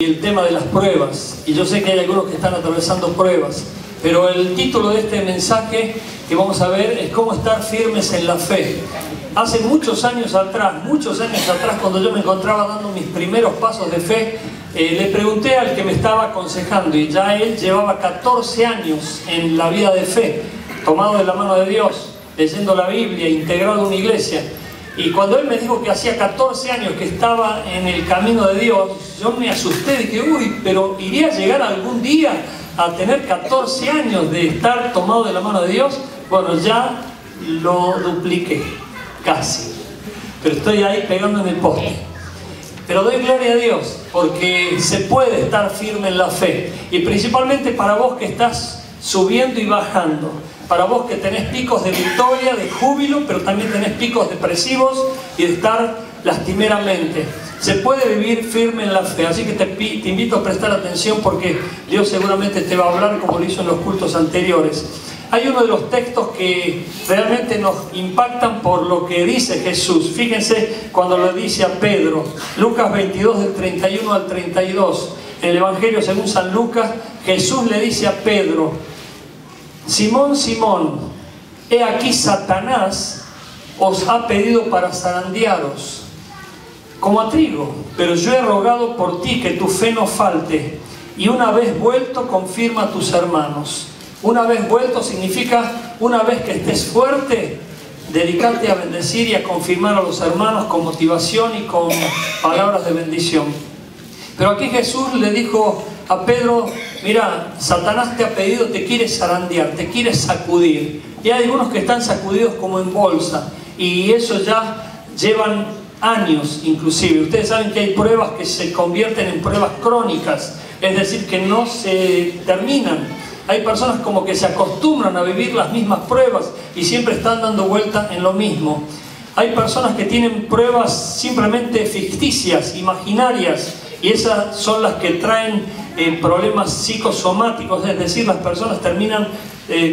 El tema de las pruebas, y yo sé que hay algunos que están atravesando pruebas, pero el título de este mensaje que vamos a ver es cómo estar firmes en la fe. Hace muchos años atrás, cuando yo me encontraba dando mis primeros pasos de fe, le pregunté al que me estaba aconsejando, y ya él llevaba 14 años en la vida de fe, tomado de la mano de Dios, leyendo la Biblia, integrado en una iglesia. Y cuando él me dijo que hacía 14 años que estaba en el camino de Dios, yo me asusté, dije, uy, pero ¿iría a llegar algún día a tener 14 años de estar tomado de la mano de Dios? Bueno, ya lo dupliqué, casi. Pero estoy ahí pegando en el poste. Pero doy gloria a Dios, porque se puede estar firme en la fe. Y principalmente para vos que estás subiendo y bajando. Para vos que tenés picos de victoria, de júbilo, pero también tenés picos depresivos y de estar lastimeramente. Se puede vivir firme en la fe, así que te invito a prestar atención porque Dios seguramente te va a hablar como lo hizo en los cultos anteriores. Hay uno de los textos que realmente nos impactan por lo que dice Jesús. Fíjense cuando lo dice a Pedro, Lucas 22 del 31 al 32. En el Evangelio según San Lucas, Jesús le dice a Pedro: Simón, Simón, he aquí Satanás os ha pedido para zarandearos como a trigo, pero yo he rogado por ti que tu fe no falte, y una vez vuelto confirma a tus hermanos. Una vez vuelto significa una vez que estés fuerte, dedícate a bendecir y a confirmar a los hermanos con motivación y con palabras de bendición. Pero aquí Jesús le dijo a Pedro: mira, Satanás te ha pedido, te quiere zarandear, te quiere sacudir. Y hay algunos que están sacudidos como en bolsa, y eso ya llevan años inclusive. Ustedes saben que hay pruebas que se convierten en pruebas crónicas, es decir, que no se terminan. Hay personas como que se acostumbran a vivir las mismas pruebas y siempre están dando vuelta en lo mismo. Hay personas que tienen pruebas simplemente ficticias, imaginarias, y esas son las que traen problemas psicosomáticos, es decir, las personas terminan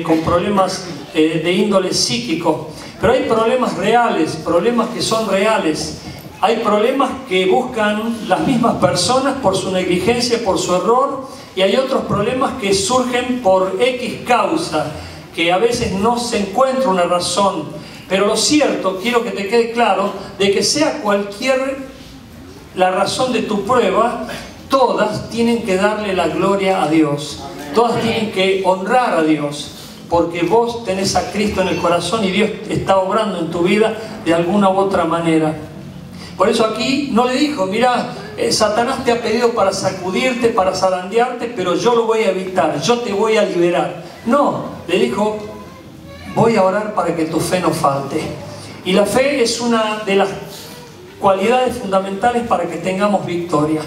con problemas de índole psíquico. Pero hay problemas reales, problemas que son reales. Hay problemas que buscan las mismas personas por su negligencia, por su error, y hay otros problemas que surgen por X causa, que a veces no se encuentra una razón. Pero lo cierto, quiero que te quede claro, de que sea cualquier la razón de tu prueba, todas tienen que darle la gloria a Dios. Todas tienen que honrar a Dios, porque vos tenés a Cristo en el corazón y Dios está obrando en tu vida de alguna u otra manera. Por eso aquí no le dijo: mira, Satanás te ha pedido para sacudirte, para zarandearte, pero yo lo voy a evitar, yo te voy a liberar. No, le dijo: voy a orar para que tu fe no falte. Y la fe es una de las cualidades fundamentales para que tengamos victoria.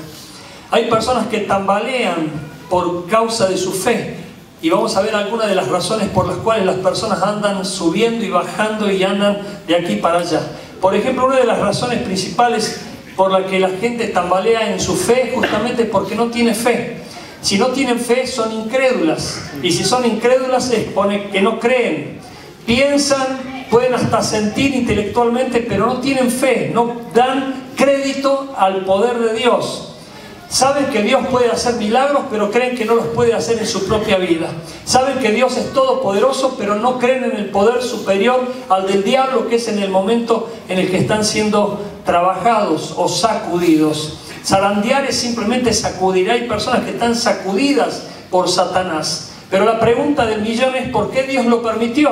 Hay personas que tambalean por causa de su fe, y vamos a ver algunas de las razones por las cuales las personas andan subiendo y bajando y andan de aquí para allá. Por ejemplo, una de las razones principales por la que la gente tambalea en su fe es justamente porque no tiene fe. Si no tienen fe, son incrédulas, y si son incrédulas es que no creen. Piensan, pueden hasta sentir intelectualmente, pero no tienen fe, no dan crédito al poder de Dios. Saben que Dios puede hacer milagros, pero creen que no los puede hacer en su propia vida. Saben que Dios es todopoderoso, pero no creen en el poder superior al del diablo, que es en el momento en el que están siendo trabajados o sacudidos. Zarandear es simplemente sacudir. Hay personas que están sacudidas por Satanás. Pero la pregunta del millón es: ¿por qué Dios lo permitió?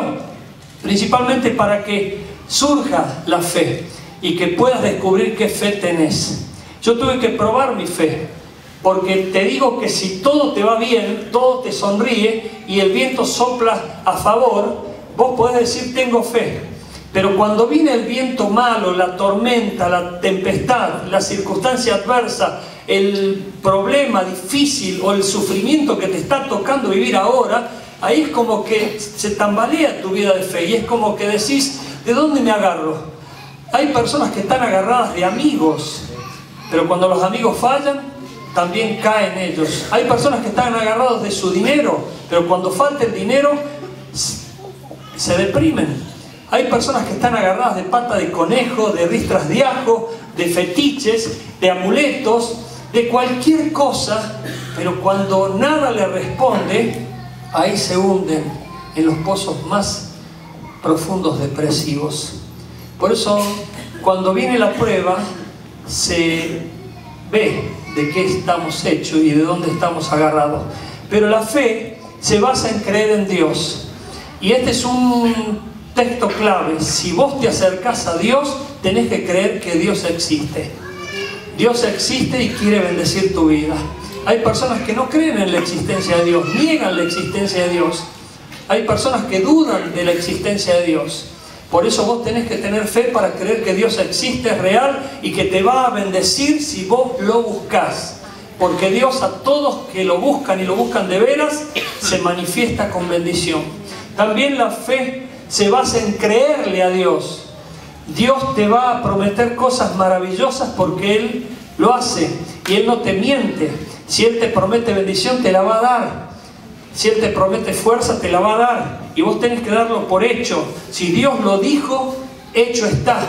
Principalmente para que surja la fe y que puedas descubrir qué fe tenés. Yo tuve que probar mi fe, porque te digo que si todo te va bien, todo te sonríe y el viento sopla a favor, vos podés decir: tengo fe. Pero cuando viene el viento malo, la tormenta, la tempestad, la circunstancia adversa, el problema difícil o el sufrimiento que te está tocando vivir ahora, ahí es como que se tambalea tu vida de fe, y es como que decís: ¿de dónde me agarro? Hay personas que están agarradas de amigos, pero cuando los amigos fallan, también caen ellos. Hay personas que están agarrados de su dinero, pero cuando falta el dinero, se deprimen. Hay personas que están agarradas de pata de conejo, de ristras de ajo, de fetiches, de amuletos, de cualquier cosa, pero cuando nada le responde, ahí se hunden en los pozos más profundos depresivos. Por eso, cuando viene la prueba, se ve de qué estamos hechos y de dónde estamos agarrados. Pero la fe se basa en creer en Dios. Y este es un texto clave. Si vos te acercás a Dios, tenés que creer que Dios existe. Dios existe y quiere bendecir tu vida. Hay personas que no creen en la existencia de Dios, niegan la existencia de Dios. Hay personas que dudan de la existencia de Dios. Por eso vos tenés que tener fe para creer que Dios existe, es real y que te va a bendecir si vos lo buscás. Porque Dios a todos que lo buscan y lo buscan de veras, se manifiesta con bendición. También la fe se basa en creerle a Dios. Dios te va a prometer cosas maravillosas porque Él lo hace y Él no te miente. Si Él te promete bendición, te la va a dar. Si Él te promete fuerza, te la va a dar. Y vos tenés que darlo por hecho. Si Dios lo dijo, hecho está.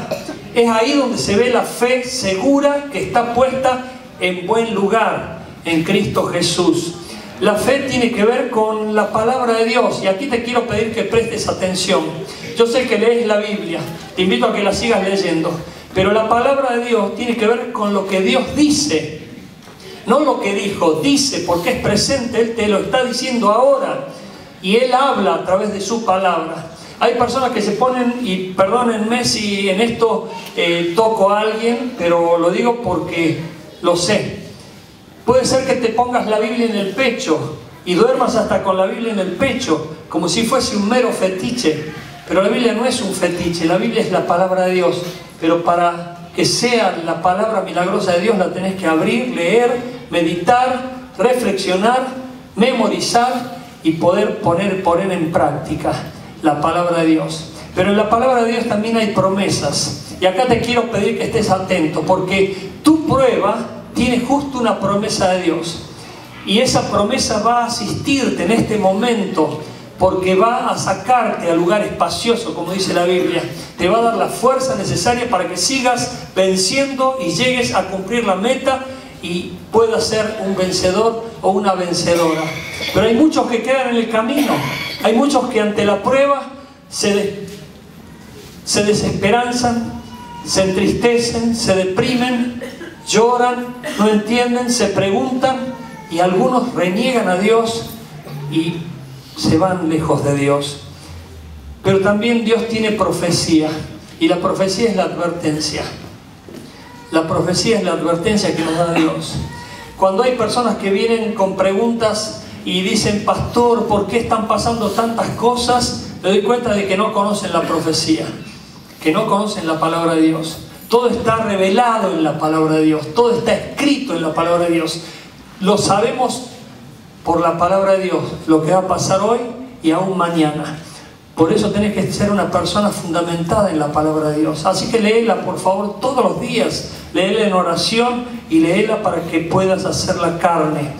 Es ahí donde se ve la fe segura que está puesta en buen lugar, en Cristo Jesús. La fe tiene que ver con la palabra de Dios. Y aquí te quiero pedir que prestes atención. Yo sé que lees la Biblia. Te invito a que la sigas leyendo. Pero la palabra de Dios tiene que ver con lo que Dios dice. No lo que dijo, dice, porque es presente. Él te lo está diciendo ahora. Y Él habla a través de su palabra. Hay personas que se ponen, y perdónenme si en esto toco a alguien, pero lo digo porque lo sé. Puede ser que te pongas la Biblia en el pecho y duermas hasta con la Biblia en el pecho, como si fuese un mero fetiche. Pero la Biblia no es un fetiche, la Biblia es la palabra de Dios. Pero para que sea la palabra milagrosa de Dios, la tenés que abrir, leer, meditar, reflexionar, memorizar y poder poner en práctica la palabra de Dios. Pero en la palabra de Dios también hay promesas. Y acá te quiero pedir que estés atento, porque tu prueba tiene justo una promesa de Dios. Y esa promesa va a asistirte en este momento, porque va a sacarte a lugar espacioso, como dice la Biblia. Te va a dar la fuerza necesaria para que sigas venciendo y llegues a cumplir la meta y puedas ser un vencedor o una vencedora. Pero hay muchos que quedan en el camino. Hay muchos que ante la prueba se desesperanzan, se entristecen, se deprimen, lloran, no entienden, se preguntan, y algunos reniegan a Dios y se van lejos de Dios. Pero también Dios tiene profecía, y la profecía es la advertencia. La profecía es la advertencia que nos da Dios. Cuando hay personas que vienen con preguntas y dicen: pastor, ¿por qué están pasando tantas cosas? Me doy cuenta de que no conocen la profecía, que no conocen la palabra de Dios. Todo está revelado en la palabra de Dios, todo está escrito en la palabra de Dios. Lo sabemos por la palabra de Dios, lo que va a pasar hoy y aún mañana. Por eso tenés que ser una persona fundamentada en la palabra de Dios. Así que léela, por favor, todos los días. Léela en oración y léela para que puedas hacerla carne.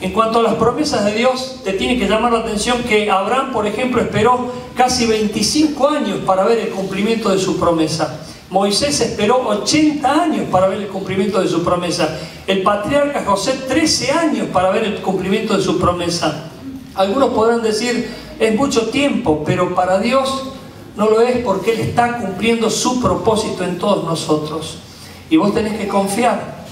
En cuanto a las promesas de Dios, te tiene que llamar la atención que Abraham, por ejemplo, esperó casi 25 años para ver el cumplimiento de su promesa. Moisés esperó 80 años para ver el cumplimiento de su promesa. El patriarca José 13 años para ver el cumplimiento de su promesa. Algunos podrán decir: es mucho tiempo, pero para Dios no lo es, porque Él está cumpliendo su propósito en todos nosotros. Y vos tenés que confiar,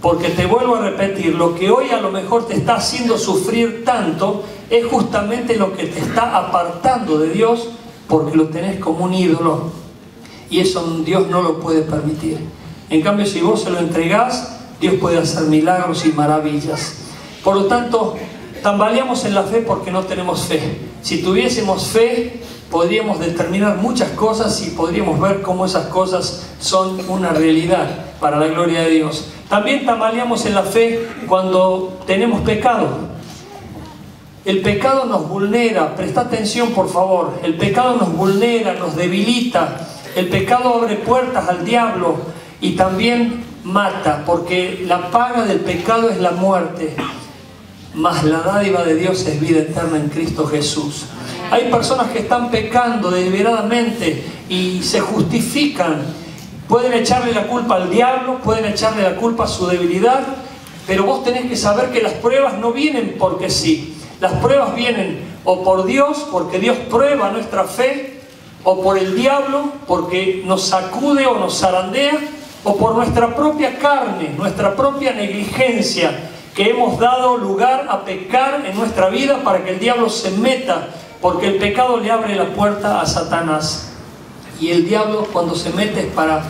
porque te vuelvo a repetir, lo que hoy a lo mejor te está haciendo sufrir tanto es justamente lo que te está apartando de Dios, porque lo tenés como un ídolo. Y eso Dios no lo puede permitir. En cambio, si vos se lo entregás, Dios puede hacer milagros y maravillas. Por lo tanto, tambaleamos en la fe porque no tenemos fe. Si tuviésemos fe, podríamos determinar muchas cosas y podríamos ver cómo esas cosas son una realidad para la gloria de Dios. También tambaleamos en la fe cuando tenemos pecado. El pecado nos vulnera. Presta atención, por favor. El pecado nos vulnera, nos debilita. El pecado abre puertas al diablo y también mata, porque la paga del pecado es la muerte, mas la dádiva de Dios es vida eterna en Cristo Jesús. Hay personas que están pecando deliberadamente y se justifican. Pueden echarle la culpa al diablo, pueden echarle la culpa a su debilidad, pero vos tenés que saber que las pruebas no vienen porque sí. Las pruebas vienen o por Dios, porque Dios prueba nuestra fe, o por el diablo, porque nos sacude o nos zarandea, o por nuestra propia carne, nuestra propia negligencia, que hemos dado lugar a pecar en nuestra vida para que el diablo se meta, porque el pecado le abre la puerta a Satanás. Y el diablo, cuando se mete, es para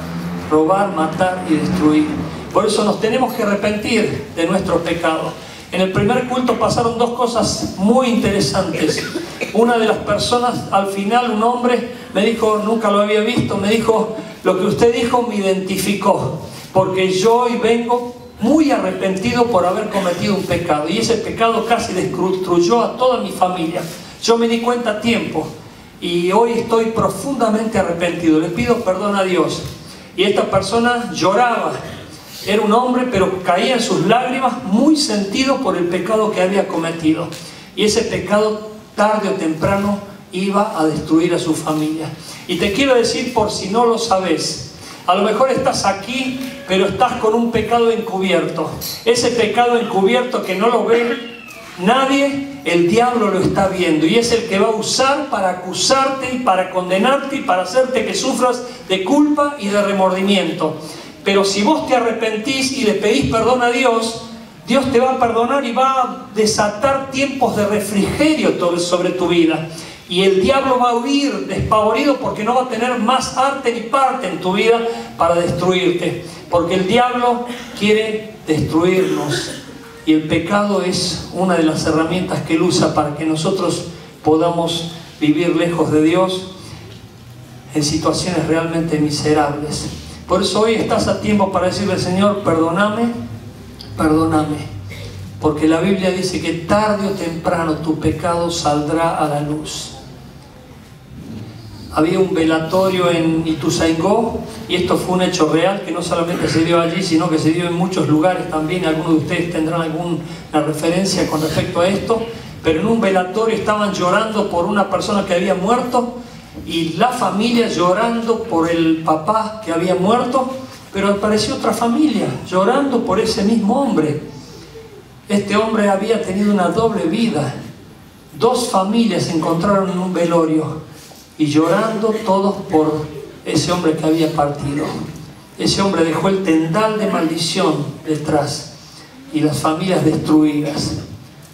robar, matar y destruir. Por eso nos tenemos que arrepentir de nuestro pecado. En el primer culto pasaron dos cosas muy interesantes. Una de las personas, al final, un hombre me dijo, nunca lo había visto, me dijo, lo que usted dijo me identificó, porque yo hoy vengo muy arrepentido por haber cometido un pecado, y ese pecado casi destruyó a toda mi familia. Yo me di cuenta a tiempo y hoy estoy profundamente arrepentido, le pido perdón a Dios. Y esta persona lloraba, era un hombre, pero caía en sus lágrimas, muy sentido por el pecado que había cometido, y ese pecado tarde o temprano iba a destruir a su familia. Y te quiero decir, por si no lo sabes, a lo mejor estás aquí, pero estás con un pecado encubierto. Ese pecado encubierto que no lo ve nadie, el diablo lo está viendo, y es el que va a usar para acusarte y para condenarte y para hacerte que sufras de culpa y de remordimiento. Pero si vos te arrepentís y le pedís perdón a Dios, Dios te va a perdonar y va a desatar tiempos de refrigerio sobre tu vida. Y el diablo va a huir despavorido, porque no va a tener más arte ni parte en tu vida para destruirte. Porque el diablo quiere destruirnos. Y el pecado es una de las herramientas que él usa para que nosotros podamos vivir lejos de Dios en situaciones realmente miserables. Por eso hoy estás a tiempo para decirle, Señor, perdóname, perdóname. Porque la Biblia dice que tarde o temprano tu pecado saldrá a la luz. Había un velatorio en Ituzaingó, y esto fue un hecho real que no solamente se dio allí, sino que se dio en muchos lugares también. Algunos de ustedes tendrán alguna referencia con respecto a esto. Pero en un velatorio estaban llorando por una persona que había muerto, y la familia llorando por el papá que había muerto, pero apareció otra familia llorando por ese mismo hombre. Este hombre había tenido una doble vida. Dos familias se encontraron en un velorio y llorando todos por ese hombre que había partido. Ese hombre dejó el tendal de maldición detrás y las familias destruidas.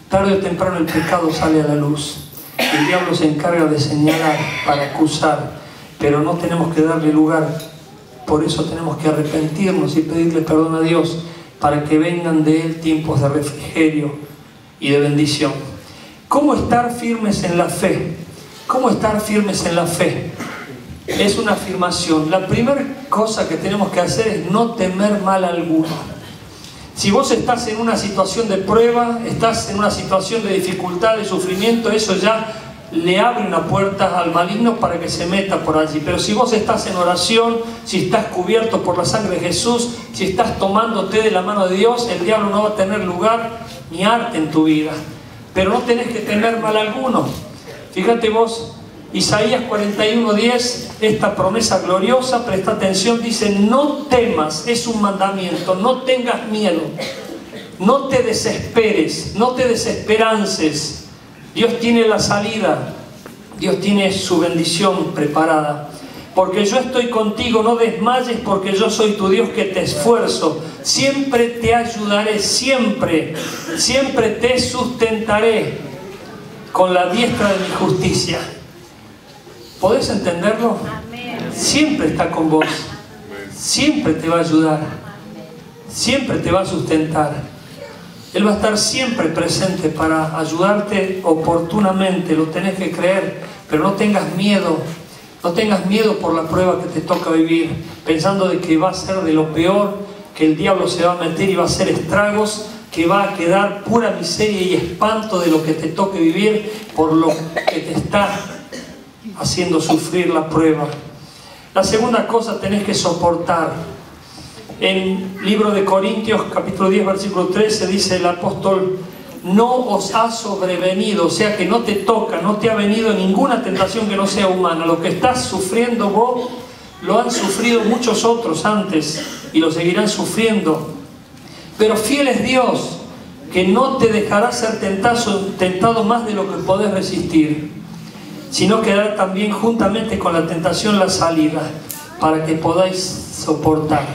Tarde o temprano el pecado sale a la luz. El diablo se encarga de señalar, para acusar, pero no tenemos que darle lugar. Por eso tenemos que arrepentirnos y pedirle perdón a Dios, para que vengan de Él tiempos de refrigerio y de bendición. ¿Cómo estar firmes en la fe? ¿Cómo estar firmes en la fe? Es una afirmación. La primera cosa que tenemos que hacer es no temer mal alguno. Si vos estás en una situación de prueba, estás en una situación de dificultad, de sufrimiento, eso ya le abre una puerta al maligno para que se meta por allí. Pero si vos estás en oración, si estás cubierto por la sangre de Jesús, si estás tomándote de la mano de Dios, el diablo no va a tener lugar ni arte en tu vida. Pero no tenés que temer mal alguno. Fíjate vos, Isaías 41:10, esta promesa gloriosa, presta atención, dice, no temas, es un mandamiento, no tengas miedo, no te desesperes, no te desesperances. Dios tiene la salida, Dios tiene su bendición preparada. Porque yo estoy contigo, no desmayes, porque yo soy tu Dios que te esfuerzo. Siempre te ayudaré, siempre, siempre te sustentaré con la diestra de mi justicia. ¿Podés entenderlo? Siempre está con vos, siempre te va a ayudar, siempre te va a sustentar. Él va a estar siempre presente para ayudarte oportunamente, lo tenés que creer, pero no tengas miedo. No tengas miedo por la prueba que te toca vivir, pensando de que va a ser de lo peor, que el diablo se va a meter y va a hacer estragos, que va a quedar pura miseria y espanto de lo que te toque vivir por lo que te está haciendo sufrir la prueba. La segunda cosa, tenés que soportar. En libro de Corintios, capítulo 10, versículo 13, dice el apóstol, no os ha sobrevenido, o sea que no te toca, no te ha venido ninguna tentación que no sea humana. Lo que estás sufriendo vos, lo han sufrido muchos otros antes y lo seguirán sufriendo. Pero fiel es Dios, que no te dejará ser tentado más de lo que podés resistir, sino que dará también juntamente con la tentación la salida, para que podáis soportar.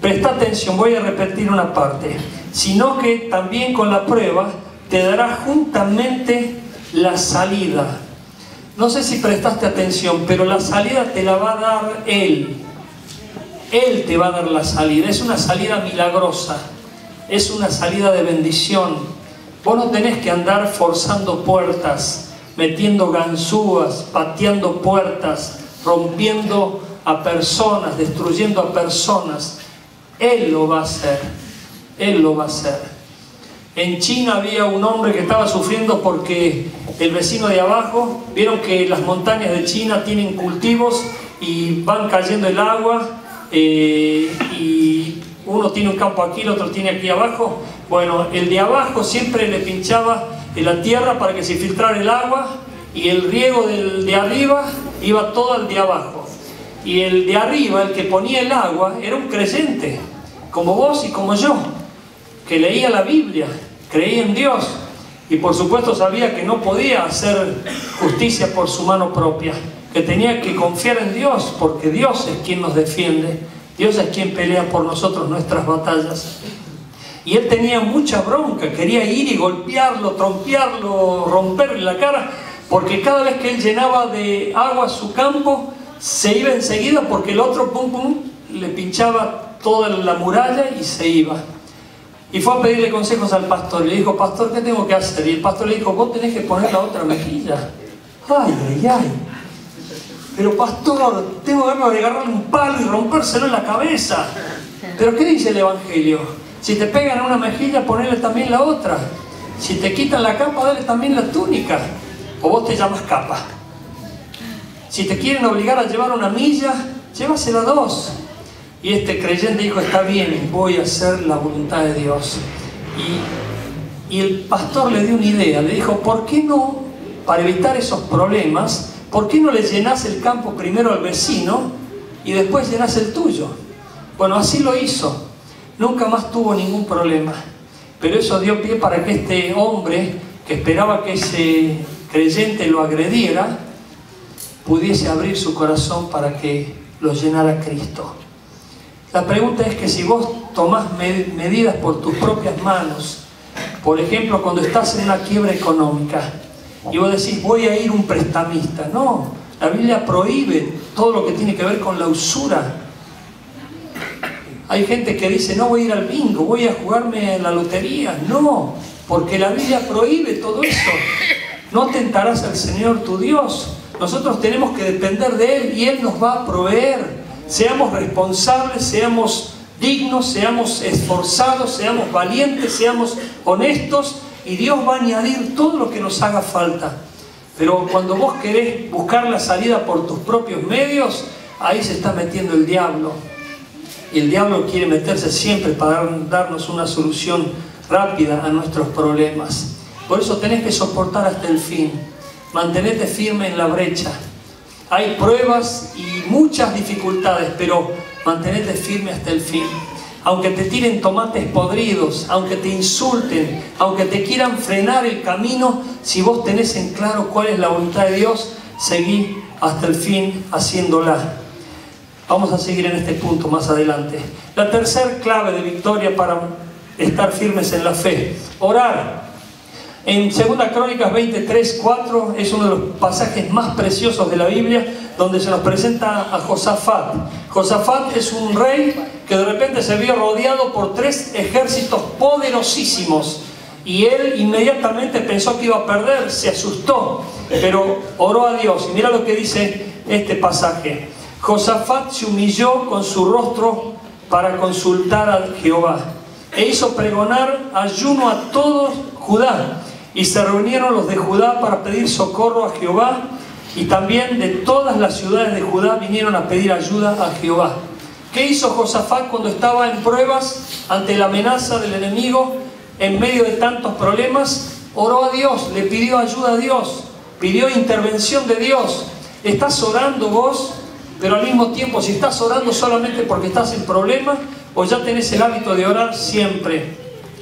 Presta atención, voy a repetir una parte. Sino que también con la prueba te dará juntamente la salida. No sé si prestaste atención, pero la salida te la va a dar Él. Él te va a dar la salida. Es una salida milagrosa. Es una salida de bendición. Vos no tenés que andar forzando puertas, metiendo ganzúas, pateando puertas, rompiendo a personas, destruyendo a personas. Él lo va a hacer. Él lo va a hacer. En China había un hombre que estaba sufriendo porque el vecino de abajo, vieron que las montañas de China tienen cultivos y van cayendo el agua, y uno tiene un campo aquí, el otro tiene aquí abajo. Bueno, el de abajo siempre le pinchaba en la tierra para que se filtrara el agua, y el riego del de arriba iba todo al de abajo. Y el de arriba, el que ponía el agua, era un creyente, como vos y como yo, que leía la Biblia, creía en Dios, y por supuesto sabía que no podía hacer justicia por su mano propia, que tenía que confiar en Dios, porque Dios es quien nos defiende, Dios es quien pelea por nosotros nuestras batallas. Y él tenía mucha bronca, quería ir y golpearlo, trompearlo, romperle la cara, porque cada vez que él llenaba de agua su campo, se iba enseguida, porque el otro pum pum le pinchaba toda la muralla y se iba. Y fue a pedirle consejos al pastor. Le dijo: pastor, ¿qué tengo que hacer? Y el pastor le dijo: vos tenés que poner la otra mejilla. Ay, ay, ay. Pero pastor, tengo ganas de agarrarle un palo y rompérselo en la cabeza. ¿Pero qué dice el Evangelio? Si te pegan a una mejilla, ponele también la otra. Si te quitan la capa, dale también la túnica. O vos te llamas capa. Si te quieren obligar a llevar una milla, llévasela 2. Y este creyente dijo: está bien, voy a hacer la voluntad de Dios. Y el pastor le dio una idea. Le dijo: ¿por qué no, para evitar esos problemas, por qué no le llenás el campo primero al vecino y después llenás el tuyo? Bueno, así lo hizo. Nunca más tuvo ningún problema. Pero eso dio pie para que este hombre, que esperaba que ese creyente lo agrediera, pudiese abrir su corazón para que lo llenara Cristo. La pregunta es que si vos tomás medidas por tus propias manos, por ejemplo, cuando estás en una quiebra económica y vos decís: voy a ir a un prestamista. No, la Biblia prohíbe todo lo que tiene que ver con la usura. Hay gente que dice: no, voy a ir al bingo, voy a jugarme la lotería. No, porque la Biblia prohíbe todo eso. No tentarás al Señor tu Dios. Nosotros tenemos que depender de Él y Él nos va a proveer. Seamos responsables, seamos dignos, seamos esforzados, seamos valientes, seamos honestos, y Dios va a añadir todo lo que nos haga falta. Pero cuando vos querés buscar la salida por tus propios medios, ahí se está metiendo el diablo. Y el diablo quiere meterse siempre para darnos una solución rápida a nuestros problemas. Por eso tenés que soportar hasta el fin. Mantenete firme en la brecha. Hay pruebas y muchas dificultades, pero mantenete firme hasta el fin. Aunque te tiren tomates podridos, aunque te insulten, aunque te quieran frenar el camino, si vos tenés en claro cuál es la voluntad de Dios, seguí hasta el fin haciéndola. Vamos a seguir en este punto más adelante. La tercera clave de victoria para estar firmes en la fe: orar. En 2 Crónicas 23:4 es uno de los pasajes más preciosos de la Biblia, donde se nos presenta a Josafat. Josafat es un rey que de repente se vio rodeado por 3 ejércitos poderosísimos, y él inmediatamente pensó que iba a perder, se asustó, pero oró a Dios. Y mira lo que dice este pasaje: Josafat se humilló con su rostro para consultar a Jehová, e hizo pregonar ayuno a todo Judá. Y se reunieron los de Judá para pedir socorro a Jehová, y también de todas las ciudades de Judá vinieron a pedir ayuda a Jehová. ¿Qué hizo Josafat cuando estaba en pruebas, ante la amenaza del enemigo, en medio de tantos problemas? Oró a Dios, le pidió ayuda a Dios, pidió intervención de Dios. ¿Estás orando vos? Pero al mismo tiempo, si estás orando solamente porque estás en problema, ¿O ya tenés el hábito de orar siempre?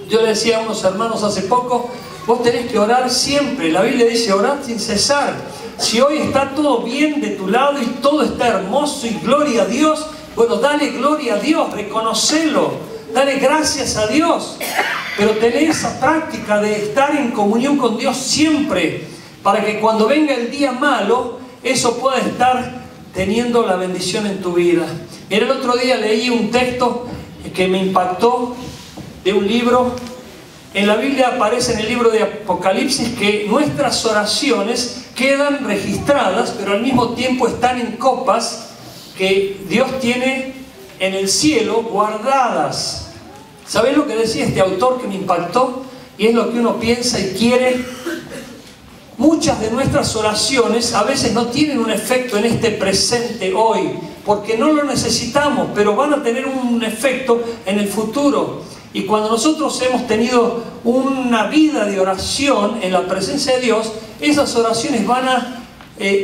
Yo le decía a unos hermanos hace poco, vos tenés que orar siempre. La Biblia dice orar sin cesar. Si hoy está todo bien de tu lado y todo está hermoso y gloria a Dios, bueno, dale gloria a Dios, reconocelo, dale gracias a Dios. Pero tener esa práctica de estar en comunión con Dios siempre, para que cuando venga el día malo, eso pueda estar teniendo la bendición en tu vida. Mira, el otro día leí un texto que me impactó de un libro. En la Biblia aparece en el libro de Apocalipsis que nuestras oraciones quedan registradas, pero al mismo tiempo están en copas que Dios tiene en el cielo guardadas. ¿Sabés lo que decía este autor que me impactó? Y es lo que uno piensa y quiere. Muchas de nuestras oraciones a veces no tienen un efecto en este presente hoy, porque no lo necesitamos, pero van a tener un efecto en el futuro. Y cuando nosotros hemos tenido una vida de oración en la presencia de Dios, esas oraciones van a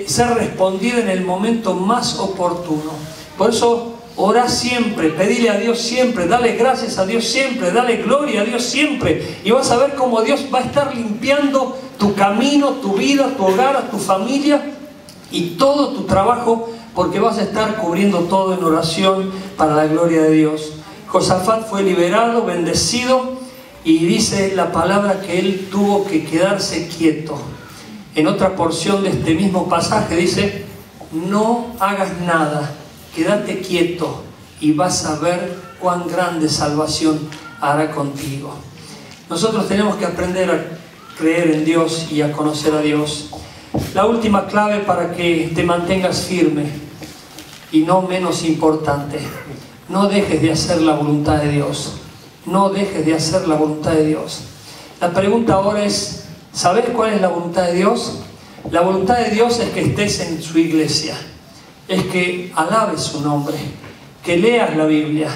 ser respondidas en el momento más oportuno. Por eso, ora siempre, pedile a Dios siempre, dale gracias a Dios siempre, dale gloria a Dios siempre. Y vas a ver cómo Dios va a estar limpiando tu camino, tu vida, tu hogar, tu familia y todo tu trabajo, porque vas a estar cubriendo todo en oración para la gloria de Dios. Josafat fue liberado, bendecido, y dice la palabra que él tuvo que quedarse quieto. En otra porción de este mismo pasaje dice, no hagas nada, quédate quieto y vas a ver cuán grande salvación hará contigo. Nosotros tenemos que aprender a creer en Dios y a conocer a Dios. La última clave para que te mantengas firme, y no menos importante, no dejes de hacer la voluntad de Dios. No dejes de hacer la voluntad de Dios. La pregunta ahora es, ¿sabes cuál es la voluntad de Dios? La voluntad de Dios es que estés en su iglesia, es que alabes su nombre, que leas la Biblia,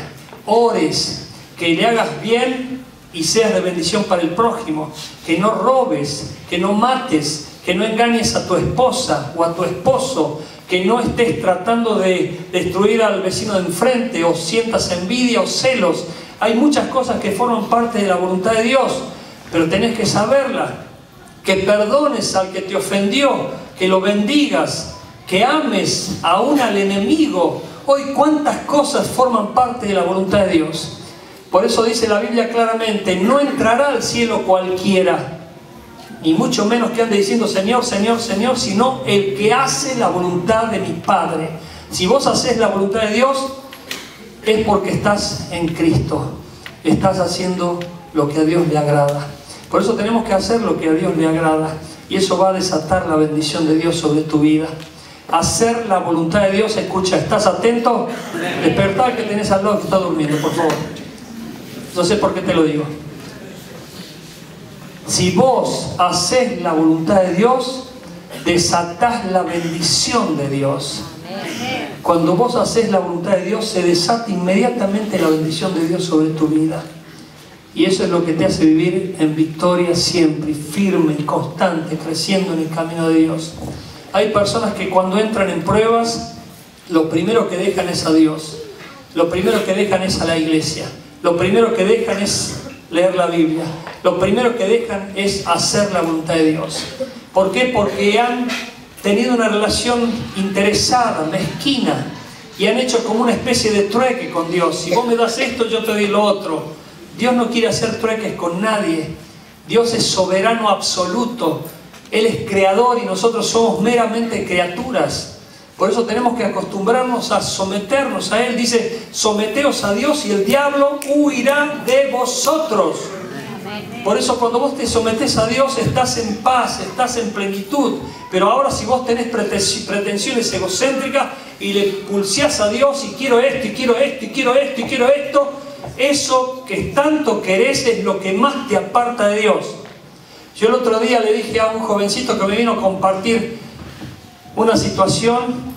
ores, que le hagas bien y seas de bendición para el prójimo, que no robes, que no mates, que no engañes a tu esposa o a tu esposo, que no estés tratando de destruir al vecino de enfrente o sientas envidia o celos. Hay muchas cosas que forman parte de la voluntad de Dios, pero tenés que saberla. Que perdones al que te ofendió, que lo bendigas, que ames aún al enemigo. Hoy cuántas cosas forman parte de la voluntad de Dios. Por eso dice la Biblia claramente, no entrará al cielo cualquiera, ni mucho menos que ande diciendo Señor, Señor, Señor, sino el que hace la voluntad de mi Padre. Si vos haces la voluntad de Dios, es porque estás en Cristo, estás haciendo lo que a Dios le agrada. Por eso tenemos que hacer lo que a Dios le agrada, y eso va a desatar la bendición de Dios sobre tu vida. Hacer la voluntad de Dios. Escucha, ¿estás atento? Despertar que tenés al lado que está durmiendo, por favor. No sé por qué te lo digo. Si vos haces la voluntad de Dios, desatás la bendición de Dios. Cuando vos haces la voluntad de Dios, se desata inmediatamente la bendición de Dios sobre tu vida. Y eso es lo que te hace vivir en victoria siempre, firme, constante, creciendo en el camino de Dios. Hay personas que cuando entran en pruebas, lo primero que dejan es a Dios. Lo primero que dejan es a la iglesia. Lo primero que dejan es leer la Biblia. Lo primero que dejan es hacer la voluntad de Dios. ¿Por qué? Porque han tenido una relación interesada, mezquina, y han hecho como una especie de trueque con Dios. Si vos me das esto, yo te doy lo otro. Dios no quiere hacer trueques con nadie. Dios es soberano absoluto. Él es creador y nosotros somos meramente criaturas. Por eso tenemos que acostumbrarnos a someternos a Él. Dice, someteos a Dios y el diablo huirá de vosotros. Por eso cuando vos te sometés a Dios, estás en paz, estás en plenitud. Pero ahora si vos tenés pretensiones egocéntricas y le pulseás a Dios y quiero esto, y quiero esto, y quiero esto, y quiero esto, eso que tanto querés es lo que más te aparta de Dios. Yo el otro día le dije a un jovencito que me vino a compartir una situación.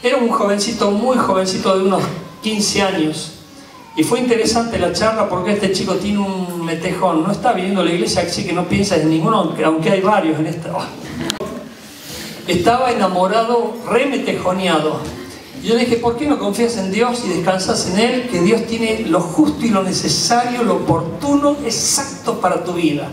Era un jovencito, muy jovencito, de unos 15 años. Y fue interesante la charla porque este chico tiene un metejón. No está viniendo a la iglesia, así que no piensas en ninguno, aunque hay varios en esta. Estaba enamorado, remetejoneado. Y yo le dije, ¿por qué no confías en Dios y descansas en Él? Que Dios tiene lo justo y lo necesario, lo oportuno, exacto para tu vida.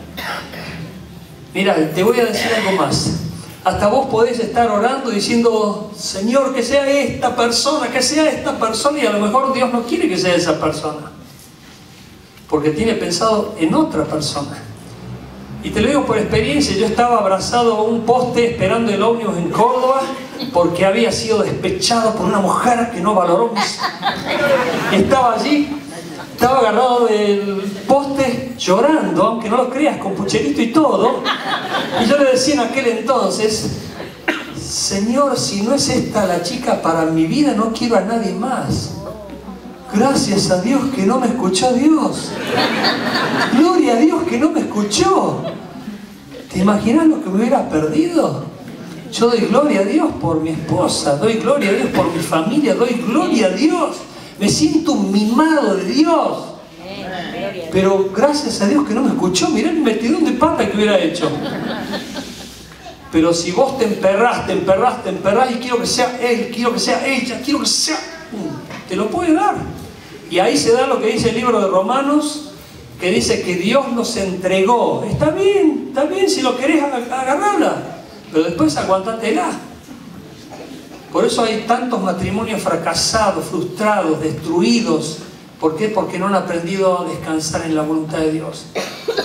Mira, te voy a decir algo más. Hasta vos podés estar orando diciendo, Señor, que sea esta persona, y a lo mejor Dios no quiere que sea esa persona, porque tiene pensado en otra persona. Y te lo digo por experiencia, yo estaba abrazado a un poste esperando el ómnibus en Córdoba, porque había sido despechado por una mujer que no valoró mis... Estaba allí, estaba agarrado del poste llorando, aunque no lo creas, con pucherito y todo. Y yo le decía en aquel entonces, Señor, si no es esta la chica para mi vida, no quiero a nadie más. Gracias a Dios que no me escuchó Dios. Gloria a Dios que no me escuchó. ¿Te imaginas lo que me hubiera perdido? Yo doy gloria a Dios por mi esposa, doy gloria a Dios por mi familia, doy gloria a Dios. Me siento un mimado de Dios. Pero gracias a Dios que no me escuchó. Mirá el metidón de pata que hubiera hecho. Pero si vos te emperrás y quiero que sea él, quiero que sea ella, quiero que sea... te lo puede dar. Y ahí se da lo que dice el libro de Romanos, que dice que Dios nos entregó. Está bien si lo querés agarrarla, pero después aguantatela. Por eso hay tantos matrimonios fracasados, frustrados, destruidos. ¿Por qué? Porque no han aprendido a descansar en la voluntad de Dios.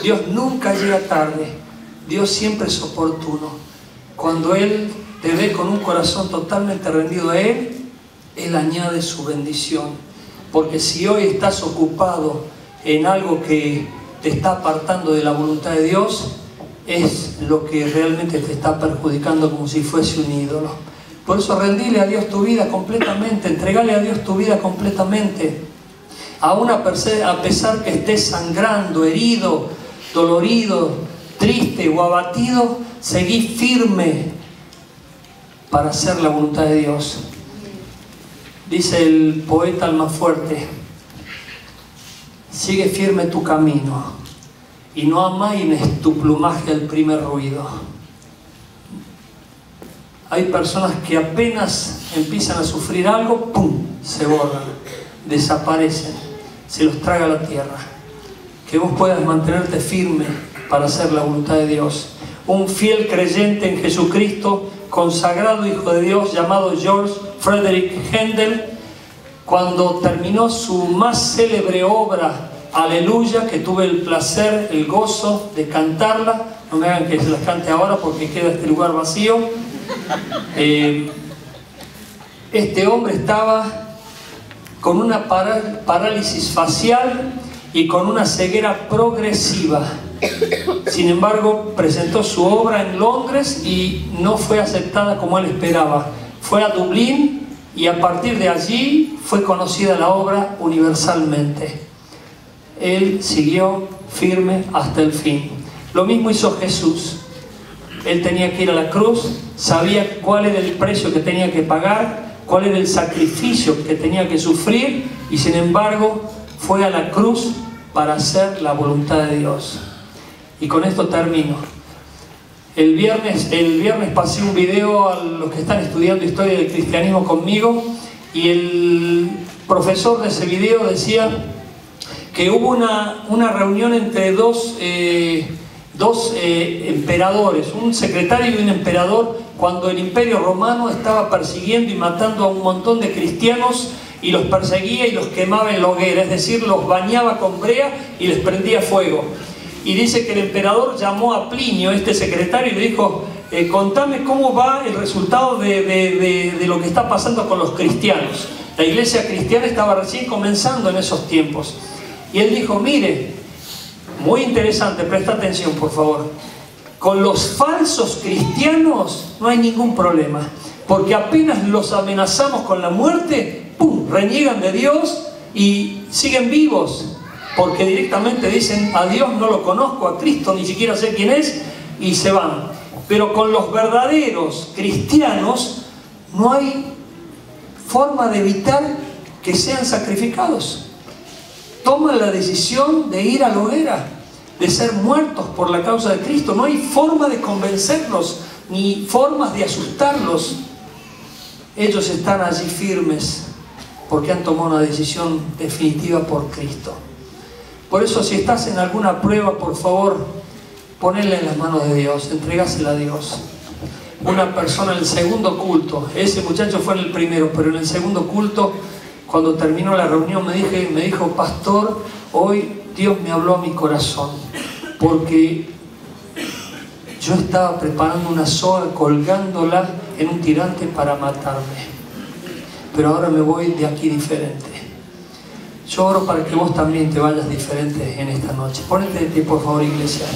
Dios nunca llega tarde. Dios siempre es oportuno. Cuando Él te ve con un corazón totalmente rendido a Él, Él añade su bendición. Porque si hoy estás ocupado en algo que te está apartando de la voluntad de Dios, es lo que realmente te está perjudicando, como si fuese un ídolo. Por eso rendile a Dios tu vida completamente, entregale a Dios tu vida completamente. Aún a pesar que estés sangrando, herido, dolorido, triste o abatido, seguí firme para hacer la voluntad de Dios. Dice el poeta Almafuerte, sigue firme tu camino y no amaines tu plumaje al primer ruido. Hay personas que apenas empiezan a sufrir algo, ¡pum!, se borran, desaparecen, se los traga la tierra. Que vos puedas mantenerte firme para hacer la voluntad de Dios. Un fiel creyente en Jesucristo, consagrado Hijo de Dios, llamado George Frederick Handel, cuando terminó su más célebre obra, Aleluya, que tuve el placer, el gozo de cantarla, no me hagan que se las cante ahora porque queda este lugar vacío. Este hombre estaba con una parálisis facial y con una ceguera progresiva. Sin embargo, presentó su obra en Londres y no fue aceptada como él esperaba. Fue a Dublín y a partir de allí fue conocida la obra universalmente. Él siguió firme hasta el fin. Lo mismo hizo Jesús. Él tenía que ir a la cruz, sabía cuál era el precio que tenía que pagar, cuál era el sacrificio que tenía que sufrir, y sin embargo fue a la cruz para hacer la voluntad de Dios. Y con esto termino. El viernes pasé un video a los que están estudiando historia del cristianismo conmigo, y el profesor de ese video decía que hubo una reunión entre dos emperadores, un secretario y un emperador, cuando el Imperio Romano estaba persiguiendo y matando a un montón de cristianos y los perseguía y los quemaba en la hoguera, es decir, los bañaba con brea y les prendía fuego. Y dice que el emperador llamó a Plinio, este secretario, y le dijo, contame cómo va el resultado de lo que está pasando con los cristianos. La iglesia cristiana estaba recién comenzando en esos tiempos. Y él dijo, mire, muy interesante, presta atención por favor, con los falsos cristianos no hay ningún problema, porque apenas los amenazamos con la muerte, ¡pum!, reniegan de Dios y siguen vivos, porque directamente dicen, a Dios no lo conozco, a Cristo ni siquiera sé quién es, y se van. Pero con los verdaderos cristianos no hay forma de evitar que sean sacrificados. Toman la decisión de ir a la hoguera, de ser muertos por la causa de Cristo. No hay forma de convencerlos, ni formas de asustarlos. Ellos están allí firmes porque han tomado una decisión definitiva por Cristo. Por eso, si estás en alguna prueba, por favor, ponela en las manos de Dios, entregásela a Dios. Una persona en el segundo culto, ese muchacho fue en el primero, pero en el segundo culto, cuando terminó la reunión, me dijo, pastor, hoy Dios me habló a mi corazón, porque yo estaba preparando una soga, colgándola en un tirante para matarme. Pero ahora me voy de aquí diferente. Yo oro para que vos también te vayas diferente en esta noche. Ponete de pie, por favor, iglesia.